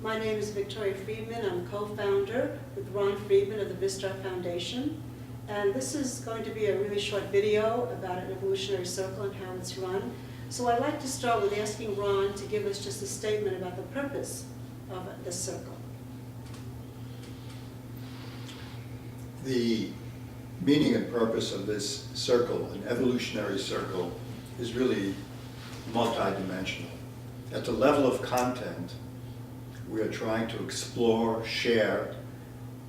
My name is Victoria Friedman. I'm co-founder with Ron Friedman of the Vistar Foundation. And this is going to be a really short video about an evolutionary circle and how it's run. So I'd like to start with asking Ron to give us just a statement about the purpose of this circle. The meaning and purpose of this circle, an evolutionary circle, is really multidimensional. At the level of content, we are trying to explore, share,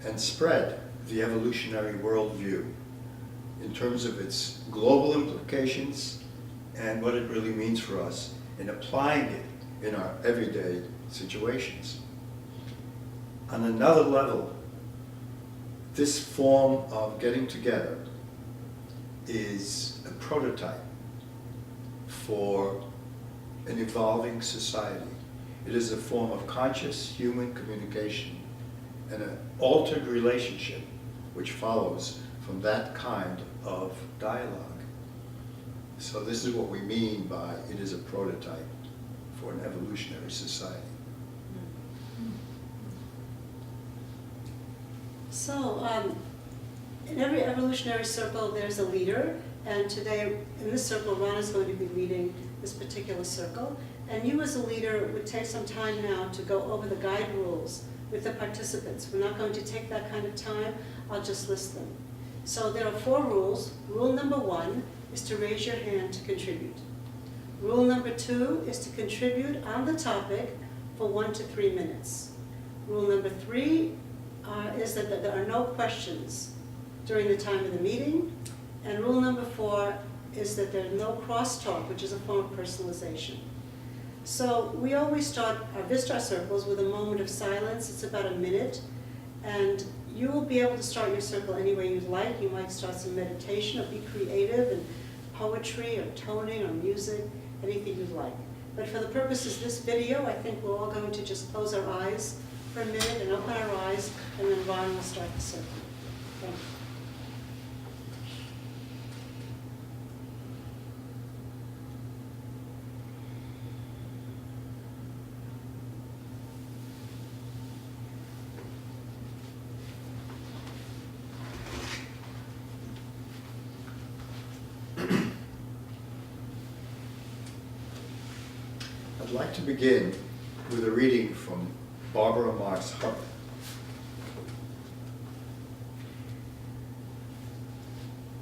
and spread the evolutionary worldview in terms of its global implications and what it really means for us in applying it in our everyday situations. On another level, this form of getting together is a prototype for an evolving society. It is a form of conscious human communication and an altered relationship which follows from that kind of dialogue. So this is what we mean by it is a prototype for an evolutionary society. So in every evolutionary circle there's a leader, and today in this circle Ron is going to be leading this particular circle. And you as a leader would take some time now to go over the guide rules with the participants. We're not going to take that kind of time, I'll just list them. So there are 4 rules. Rule number 1 is to raise your hand to contribute. Rule number 2 is to contribute on the topic for 1 to 3 minutes. Rule number 3 is that there are no questions during the time of the meeting. And rule number 4 is that there's no crosstalk, which is a form of personalization. So we always start our Vistar circles with a moment of silence. It's about a minute. And you will be able to start your circle any way you'd like. You might start some meditation or be creative and poetry or toning or music, anything you'd like. But for the purposes of this video, I think we're all going to just close our eyes for a minute and open our eyes, and then Ron will start the circle. Thank you. I'd like to begin with a reading from Barbara Marx Hubbard.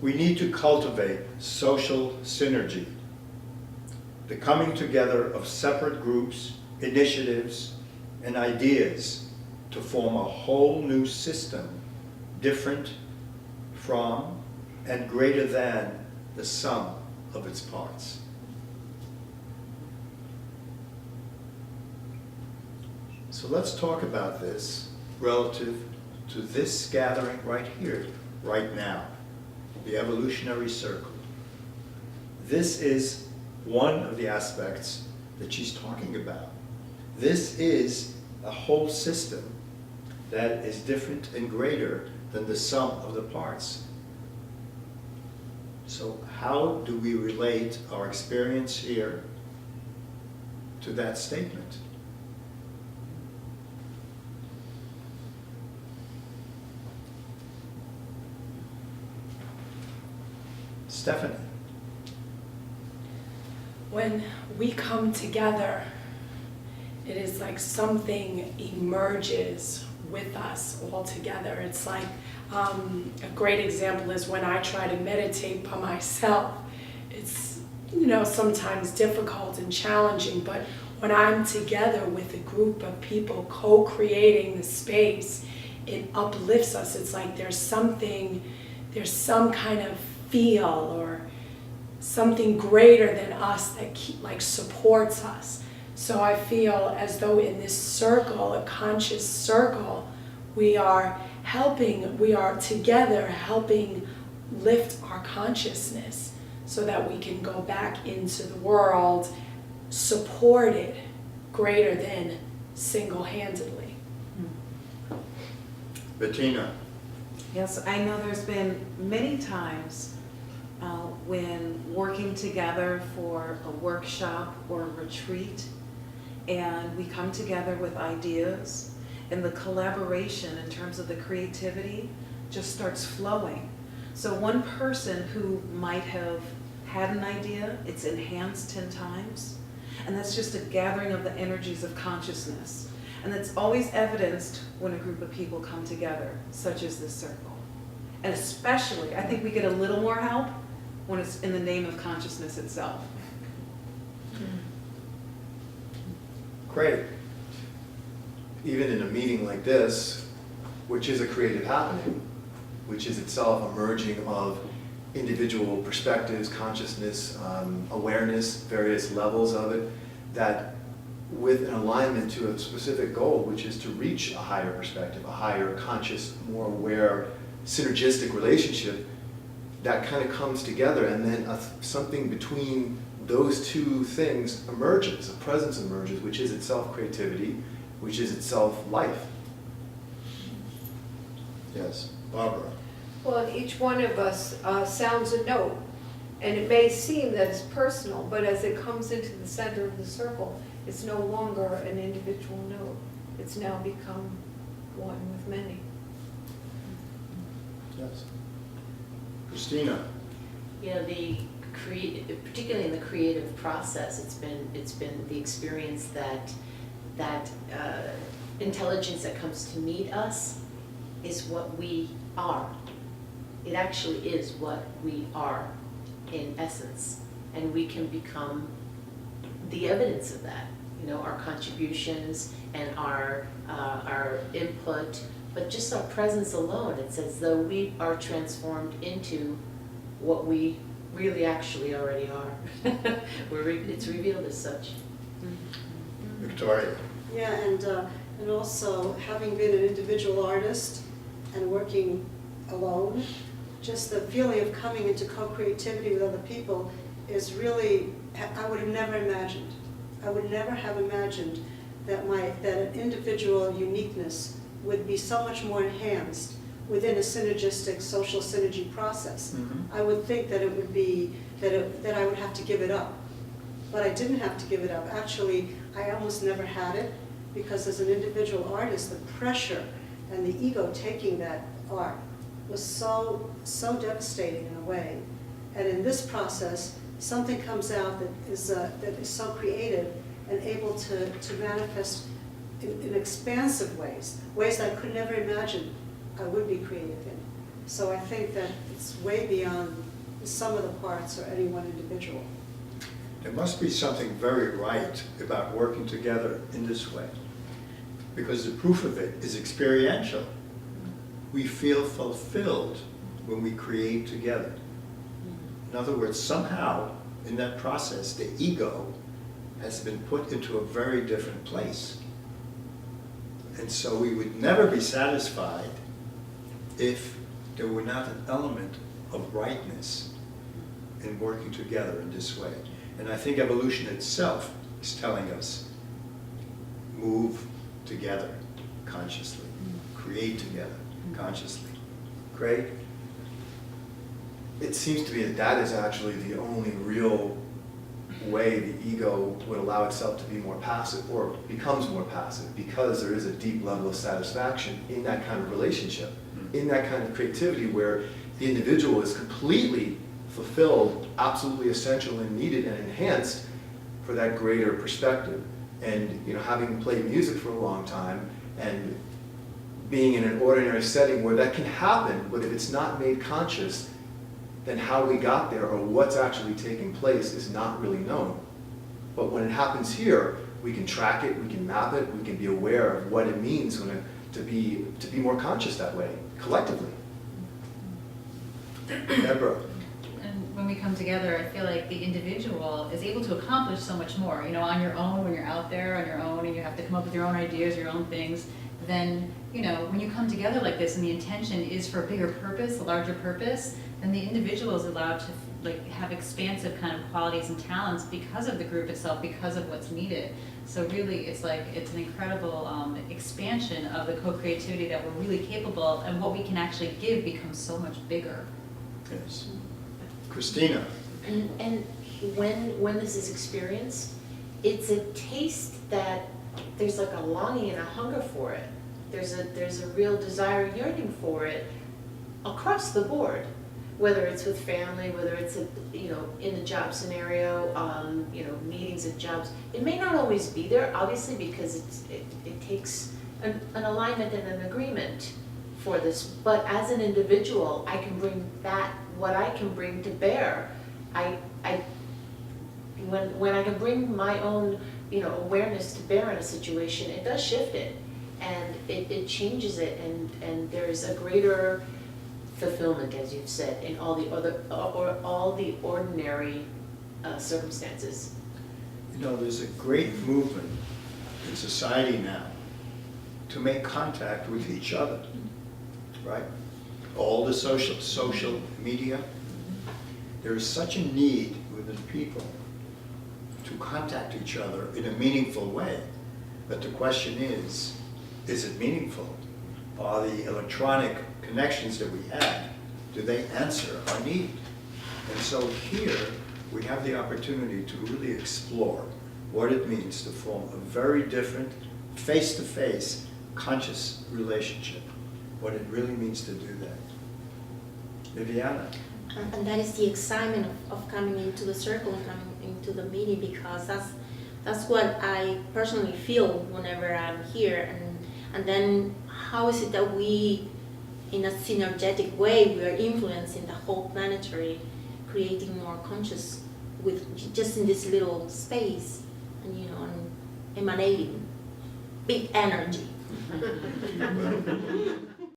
We need to cultivate social synergy, the coming together of separate groups, initiatives, and ideas to form a whole new system different from and greater than the sum of its parts. So let's talk about this relative to this gathering right here, right now, the evolutionary circle. This is one of the aspects that she's talking about. This is a whole system that is different and greater than the sum of the parts. So how do we relate our experience here to that statement? Stephanie. When we come together, it is like something emerges with us all together. It's like a great example is when I try to meditate by myself. It's, sometimes difficult and challenging, but when I'm together with a group of people co-creating the space, it uplifts us. It's like there's some kind of feel or something greater than us that supports us. So I feel as though in this circle, a conscious circle, we are together helping lift our consciousness so that we can go back into the world supported greater than single-handedly. Bettina. Yes, I know there's been many times when working together for a workshop or a retreat, and we come together with ideas, and the collaboration in terms of the creativity just starts flowing. So one person who might have had an idea, it's enhanced 10 times. And that's just a gathering of the energies of consciousness. And that's always evidenced when a group of people come together, such as this circle. And especially, I think we get a little more help when it's in the name of consciousness itself. Great. Even in a meeting like this, which is a creative happening, which is itself a merging of individual perspectives, consciousness, awareness, various levels of it, that with an alignment to a specific goal, which is to reach a higher perspective, a higher conscious, more aware, synergistic relationship, that kind of comes together, and then something between those two things emerges, a presence emerges, which is itself creativity, which is itself life. Yes, Barbara. Well, and each one of us sounds a note, and it may seem that it's personal, but as it comes into the center of the circle, it's no longer an individual note. It's now become one with many. Yes. Christina. You know, particularly in the creative process, it's been the experience that intelligence that comes to meet us is what we are. It actually is what we are in essence, and we can become the evidence of that. You know, our contributions and our input, but just our presence alone, it's as though we are transformed into what we really actually already are. It's revealed as such. Victoria. Yeah, and also having been an individual artist and working alone, just the feeling of coming into co-creativity with other people is really, I would have never imagined. I would never have imagined that an individual uniqueness would be so much more enhanced within a synergistic social synergy process. Mm-hmm. I would think that it would be, that I would have to give it up. But I didn't have to give it up. Actually, I almost never had it, because as an individual artist, the pressure and the ego taking that art was so devastating in a way. And in this process, something comes out that is so creative and able to manifest in expansive ways I could never imagine I would be creative in. So I think that it's way beyond the sum of the parts or any one individual. There must be something very right about working together in this way, because the proof of it is experiential. We feel fulfilled when we create together. In other words, somehow in that process, the ego has been put into a very different place. And so we would never be satisfied if there were not an element of rightness in working together in this way. And I think evolution itself is telling us, move together consciously, create together consciously. Craig? It seems to me that that is actually the only real way the ego would allow itself to be more passive, or becomes more passive, because there is a deep level of satisfaction in that kind of relationship, in that kind of creativity where the individual is completely fulfilled, absolutely essential and needed and enhanced for that greater perspective. And you know, having played music for a long time and being in an ordinary setting where that can happen, but if it's not made conscious, then how we got there or what's actually taking place is not really known. But when it happens here, we can track it, we can map it, we can be aware of what it means to be more conscious that way, collectively. Deborah? And when we come together, I feel like the individual is able to accomplish so much more. You know, on your own, when you're out there on your own and you have to come up with your own ideas, your own things, then, you know, when you come together like this and the intention is for a bigger purpose, a larger purpose, then the individual is allowed to like have expansive kind of qualities and talents because of the group itself, because of what's needed. So really, it's like, it's an incredible expansion of the co-creativity that we're really capable of, and what we can actually give becomes so much bigger. Yes. Christina? And when this is experienced, it's a taste that there's like a longing and a hunger for it. There's a real desire, yearning for it across the board, whether it's with family, whether it's in a job scenario, meetings at jobs. It may not always be there, obviously, because it takes an alignment and an agreement for this. But as an individual, I can bring what I can bring to bear. When I can bring my own awareness to bear in a situation, it does shift it, and it changes it, and there's a greater fulfillment, as you've said, in all the ordinary circumstances. There's a great movement in society now to make contact with each other, right? All the social media. There is such a need within people to contact each other in a meaningful way. But the question is it meaningful? Are the electronic connections that we have, do they answer our need? And so here, we have the opportunity to really explore what it means to form a very different, face-to-face, conscious relationship, what it really means to do that. Viviana? And that is the excitement of coming into the circle and coming into the meeting, because that's what I personally feel whenever I'm here. And then how is it that we, in a synergetic way, we are influencing the whole planetary, creating more conscious with just in this little space, and and emanating big energy.